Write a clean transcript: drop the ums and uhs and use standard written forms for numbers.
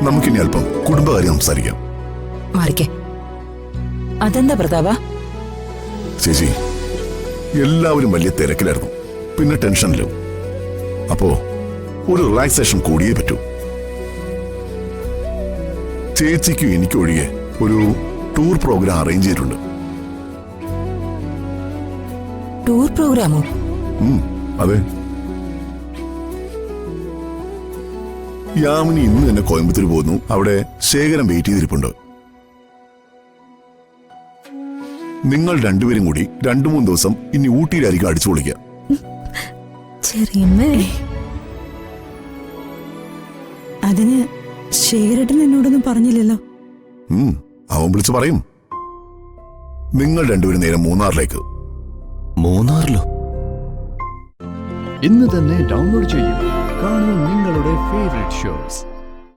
നമുക്കിനി അല്പം കുടുംബകാര്യം സംസാരിക്കാം. മാറിക്കേ. അതെന്താ പ്രതാപ? ചേച്ചി, എല്ലാവരും വലിയ തിരക്കിലായിരുന്നു, പിന്നെ ടെൻഷനിലും. അപ്പോ ഒരു റിലാക്സേഷൻ കൂടിയേ പറ്റൂ. ചേച്ചിക്കും എനിക്കും ഒഴികെ ഒരു ടൂർ പ്രോഗ്രാം അറേഞ്ച് ചെയ്തിട്ടുണ്ട്. ടൂർ പ്രോഗ്രാമോ? അതെ. യാമിനി ഇന്ന് തന്നെ കോയമ്പത്തൂർ പോകുന്നു. അവിടെ ശേഖരം വെയിറ്റ് ചെയ്തിരിപ്പുണ്ട്. നിങ്ങൾ രണ്ടുപേരും കൂടി 2-3 ദിവസം ഇനി ഊട്ടിയിലായിരിക്കും അടിച്ചു പൊളിക്കുക. അതിന് ശേഖരേട്ടൻ എന്നോടൊന്നും പറഞ്ഞില്ലല്ലോ. അവൻ വിളിച്ചു പറയും. നിങ്ങൾ രണ്ടുപേരും നേരെ മൂന്നാറിലേക്ക്. മൂന്നാറിലോ? ഇന്ന് തന്നെ ഡൗൺലോഡ് ചെയ്യൂ. കാണൂ നിങ്ങളുടെ ഫേവറേറ്റ് ഷോസ്.